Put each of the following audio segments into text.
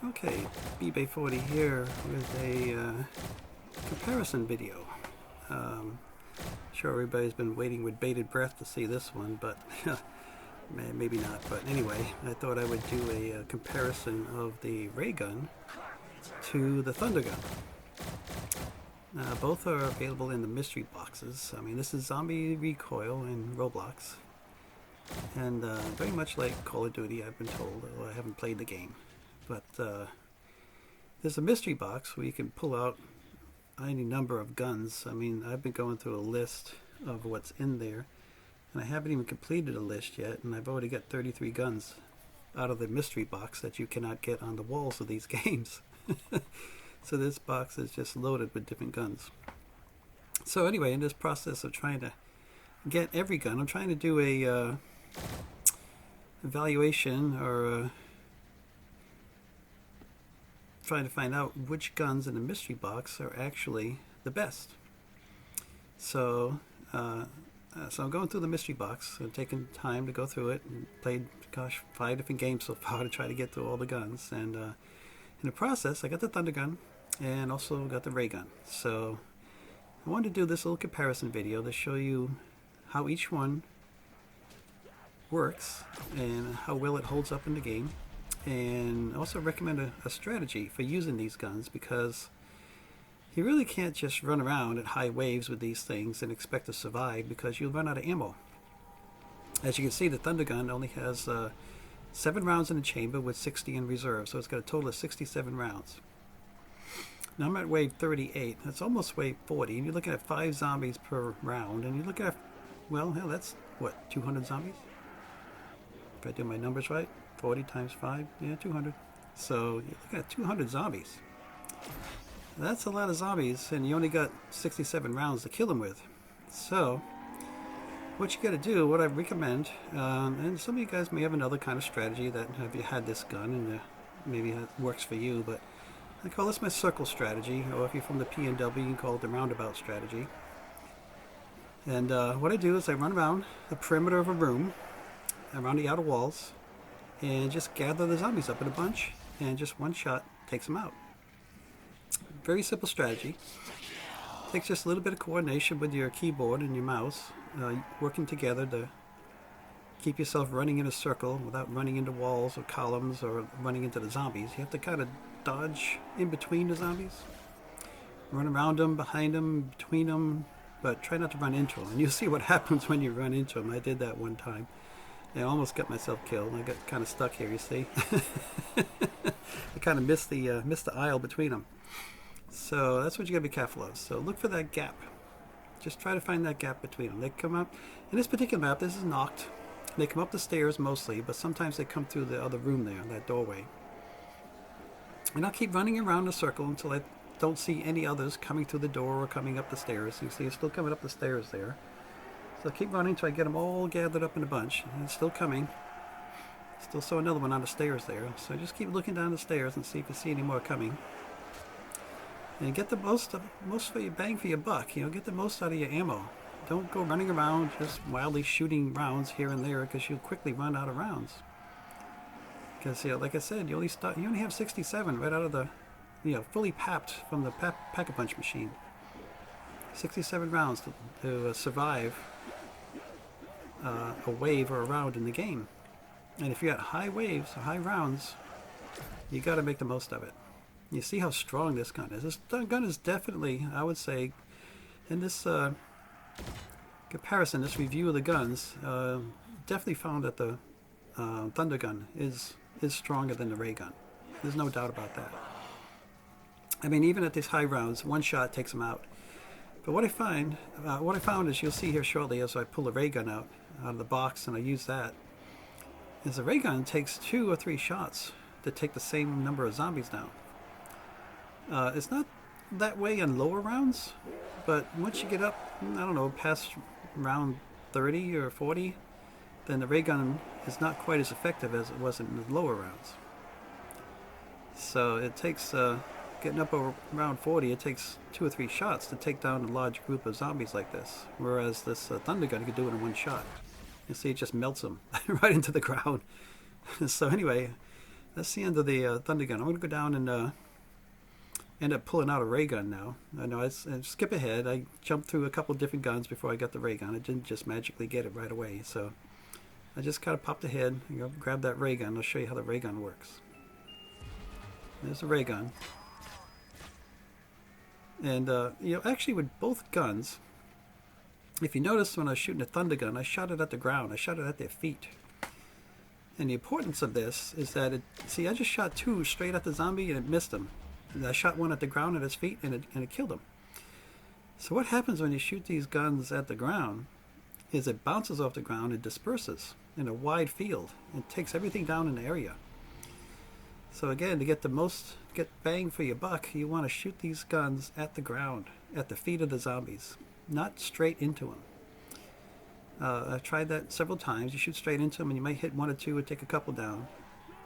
Okay, eBay40 here with a comparison video. Sure everybody's been waiting with bated breath to see this one, but maybe not. But anyway, I thought I would do a comparison of the ray gun to the thunder gun. Both are available in the mystery boxes. I mean, this is Zombie Recoil in Roblox, and very much like Call of Duty, I've been told, although I haven't played the game. But there's a mystery box where you can pull out any number of guns. I mean, I've been going through a list of what's in there, and I haven't even completed a list yet, and I've already got 33 guns out of the mystery box that you cannot get on the walls of these games. So this box is just loaded with different guns. So anyway, in this process of trying to get every gun, I'm trying to do a evaluation, or trying to find out which guns in the mystery box are actually the best. So so I'm going through the mystery box. I'm taking time to go through it, and played, gosh, 5 different games so far to try to get through all the guns. And in the process, I got the thunder gun and also got the ray gun. So I wanted to do this little comparison video to show you how each one works and how well it holds up in the game, and also recommend a strategy for using these guns, because you really can't just run around at high waves with these things and expect to survive, because you'll run out of ammo. As you can see, the thunder gun only has 7 rounds in the chamber with 60 in reserve, so it's got a total of 67 rounds. Now I'm at wave 38. That's almost wave 40, and you're looking at 5 zombies per round, and you're looking at, well, hell, that's what, 200 zombies? If I do my numbers right, 40 times 5, yeah, 200. So you're looking at 200 zombies. That's a lot of zombies, and you only got 67 rounds to kill them with. So what you got to do, what I recommend, and some of you guys may have another kind of strategy that have you had this gun and maybe it works for you, but I call this my circle strategy, or if you're from the PNW, you can call it the roundabout strategy. And what I do is I run around the perimeter of a room, around the outer walls, and just gather the zombies up in a bunch, and just one shot takes them out. Very simple strategy. Takes just a little bit of coordination with your keyboard and your mouse, working together to keep yourself running in a circle without running into walls or columns or running into the zombies. You have to kind of dodge in between the zombies, run around them, behind them, between them, but try not to run into them. And you'll see what happens when you run into them. I did that one time. I almost got myself killed. I got kind of stuck here, you see. I kind of missed the aisle between them. So that's what you got to be careful of. So look for that gap. Just try to find that gap between them. They come up, in this particular map, this is knocked. They come up the stairs mostly, but sometimes they come through the other room there, that doorway. And I'll keep running around the circle until I don't see any others coming through the door or coming up the stairs. You see it's still coming up the stairs there. So I'll keep running until I get them all gathered up in a bunch. And it's still coming. Still saw another one on the stairs there. So just keep looking down the stairs and see if you see any more coming. And get the most for your bang for your buck. You know, get the most out of your ammo. Don't go running around just wildly shooting rounds here and there, because you'll quickly run out of rounds. Because, you know, like I said, you only have 67 right out of the, fully papped from the pack-a-punch machine. 67 rounds to survive a wave or a round in the game. And if you got high waves or high rounds, you got to make the most of it. You see how strong this gun is. This gun is definitely, I would say, in this comparison, this review of the guns, definitely found that the thunder gun is stronger than the ray gun. There's no doubt about that. I mean, even at these high rounds, one shot takes them out. But what I found is, you'll see here shortly as I pull the ray gun out of the box and I use that, is the ray gun takes 2 or 3 shots to take the same number of zombies down. It's not that way in lower rounds, but once you get up, I don't know, past round 30 or 40, then the ray gun is not quite as effective as it was in the lower rounds. So it takes, getting up over round 40, it takes 2 or 3 shots to take down a large group of zombies like this, whereas this thunder gun, you can do it in 1 shot. You see, it just melts them right into the ground. So anyway, that's the end of the thunder gun. I'm going to go down and end up pulling out a ray gun now. I know I skip ahead. I jumped through a couple of different guns before I got the ray gun. I didn't just magically get it right away. So I just kind of popped ahead, grab that ray gun. I'll show you how the ray gun works. There's the ray gun. And, actually with both guns, if you notice when I was shooting a thunder gun, I shot it at the ground. I shot it at their feet. And the importance of this is that, I just shot two straight at the zombie and it missed him. And I shot one at the ground at his feet and it killed him. So what happens when you shoot these guns at the ground is it bounces off the ground and disperses in a wide field. It takes everything down in the area. So again, to get bang for your buck, you want to shoot these guns at the ground, at the feet of the zombies, not straight into them. I've tried that several times. You shoot straight into them and you might hit one or two and take a couple down.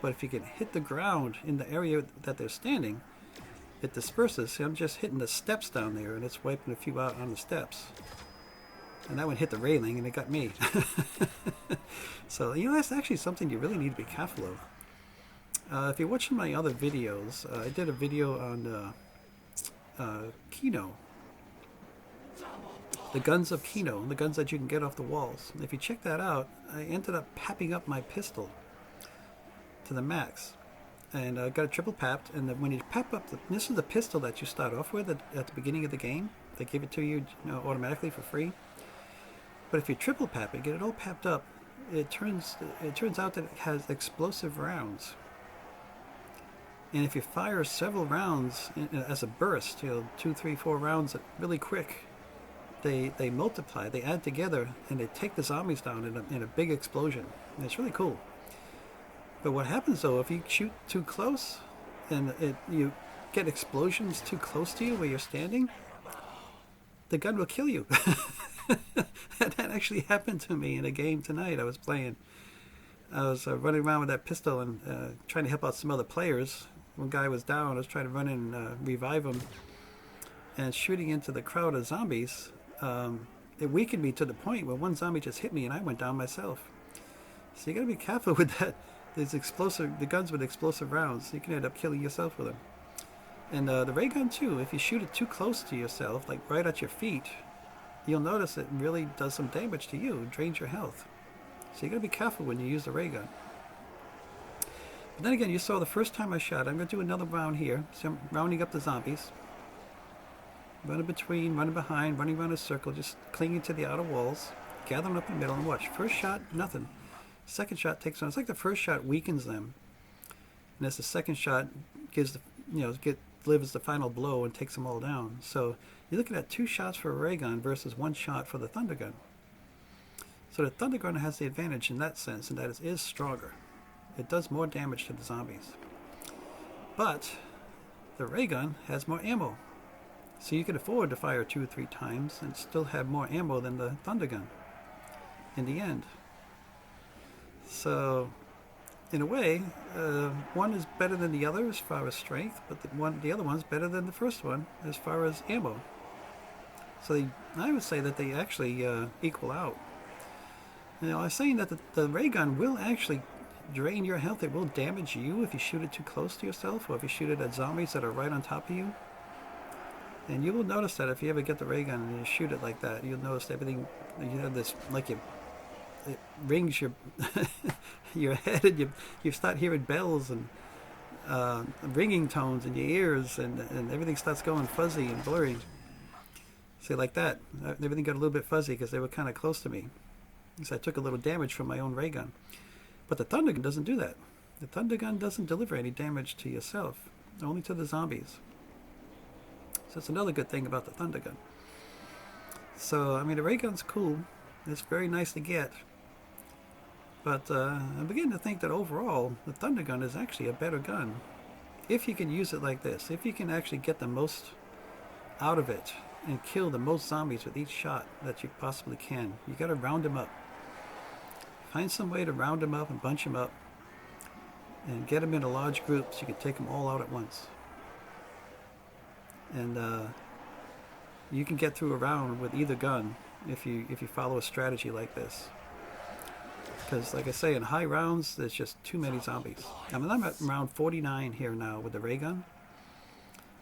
But if you can hit the ground in the area that they're standing, it disperses. See, I'm just hitting the steps down there and it's wiping a few out on the steps. And that one hit the railing and it got me. So, that's actually something you really need to be careful of. If you're watching my other videos, I did a video on Kino. The guns of Kino, the guns that you can get off the walls. If you check that out, I ended up papping up my pistol to the max. And I got it triple papped, and when you pap up, this is the pistol that you start off with at the beginning of the game. They give it to you, automatically for free. But if you triple pap it, get it all papped up, it turns out that it has explosive rounds. And if you fire several rounds as a burst, 2, 3, 4 rounds really quick, they multiply, they add together, and they take the zombies down in a big explosion. And it's really cool. But what happens though, if you shoot too close, and you get explosions too close to you where you're standing, the gun will kill you. That actually happened to me in a game tonight I was playing. I was running around with that pistol and trying to help out some other players. One guy was down. I was trying to run in and revive him. And shooting into the crowd of zombies, it weakened me to the point where one zombie just hit me and I went down myself. So you got to be careful with that. The guns with explosive rounds. You can end up killing yourself with them. And the ray gun too. If you shoot it too close to yourself, like right at your feet, you'll notice it really does some damage to you. It drains your health. So you got to be careful when you use the ray gun. But then again, you saw the first time I shot. I'm going to do another round here. So I'm rounding up the zombies. Running between, running behind, running around a circle, just clinging to the outer walls. Gathering up in the middle and watch. First shot, nothing. Second shot takes on. It's like the first shot weakens them. And as the second shot gives delivers the final blow and takes them all down. So you're looking at 2 shots for a ray gun versus 1 shot for the thunder gun. So the thunder gun has the advantage in that sense, and that it is stronger. It does more damage to the zombies. But the ray gun has more ammo. So you can afford to fire 2 or 3 times and still have more ammo than the thunder gun in the end. So in a way, one is better than the other as far as strength, but the other one's better than the first one as far as ammo. So I would say that they actually equal out. I was saying that the ray gun will actually drain your health. It will damage you if you shoot it too close to yourself, or if you shoot it at zombies that are right on top of you. And you will notice that if you ever get the ray gun and you shoot it like that, you'll notice everything. You have this, like it rings your your head, and you start hearing bells and ringing tones in your ears, and everything starts going fuzzy and blurry. See, like that. Everything got a little bit fuzzy because they were kind of close to me. So I took a little damage from my own ray gun. But the thunder gun doesn't do that. The thunder gun doesn't deliver any damage to yourself, only to the zombies. So it's another good thing about the thunder gun. So, the ray gun's cool. It's very nice to get. But I'm beginning to think that overall, the thunder gun is actually a better gun. If you can use it like this. If you can actually get the most out of it and kill the most zombies with each shot that you possibly can. You got to round them up. Find some way to round them up and bunch them up and get them in a large group so you can take them all out at once. And you can get through a round with either gun if you follow a strategy like this. Because, like I say, in high rounds, there's just too many zombies. I mean, I'm at round 49 here now with the ray gun.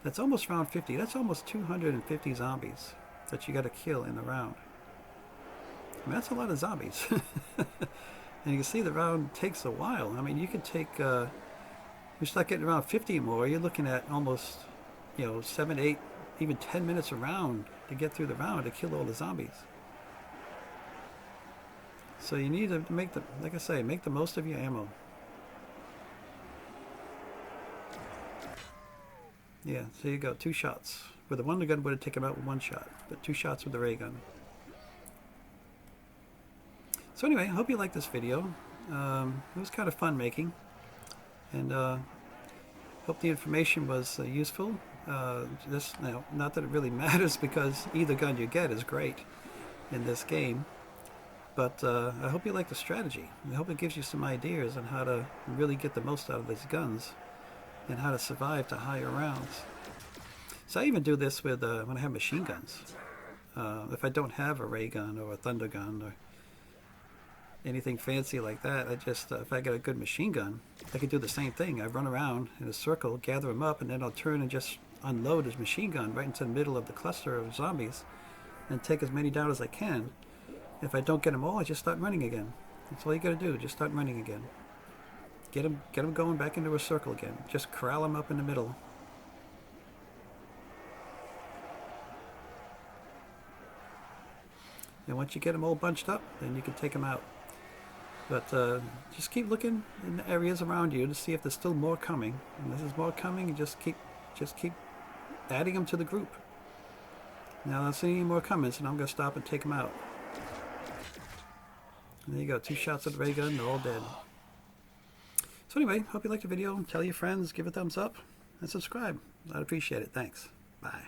That's almost round 50. That's almost 250 zombies that you got to kill in a round. I mean, that's a lot of zombies. And you can see the round takes a while. I mean, you could take, you start getting around 50 more, you're looking at almost, 7, 8, even 10 minutes a round to get through the round to kill all the zombies. So you need to make like I say, make the most of your ammo. Yeah, so you go, 2 shots. With the wonder gun would have taken him out with 1 shot, but 2 shots with the ray gun. So anyway, I hope you liked this video. It was kind of fun making, and hope the information was useful. Not that it really matters because either gun you get is great in this game, but I hope you like the strategy. I hope it gives you some ideas on how to really get the most out of these guns and how to survive to higher rounds. So I even do this with when I have machine guns. If I don't have a ray gun or a thunder gun or anything fancy like that, I just if I get a good machine gun, I can do the same thing. I run around in a circle, gather them up, and then I'll turn and just unload his machine gun right into the middle of the cluster of zombies and take as many down as I can. If I don't get them all, I just start running again. That's all you gotta do, just start running again. Get them going back into a circle again. Just corral them up in the middle. And once you get them all bunched up, then you can take them out. But just keep looking in the areas around you to see if there's still more coming. And if there's more coming, you just keep adding them to the group. Now, I don't see any more coming, so I'm going to stop and take them out. And there you go, 2 shots of the ray gun, they're all dead. So anyway, hope you liked the video. Tell your friends, give it a thumbs up, and subscribe. I'd appreciate it. Thanks. Bye.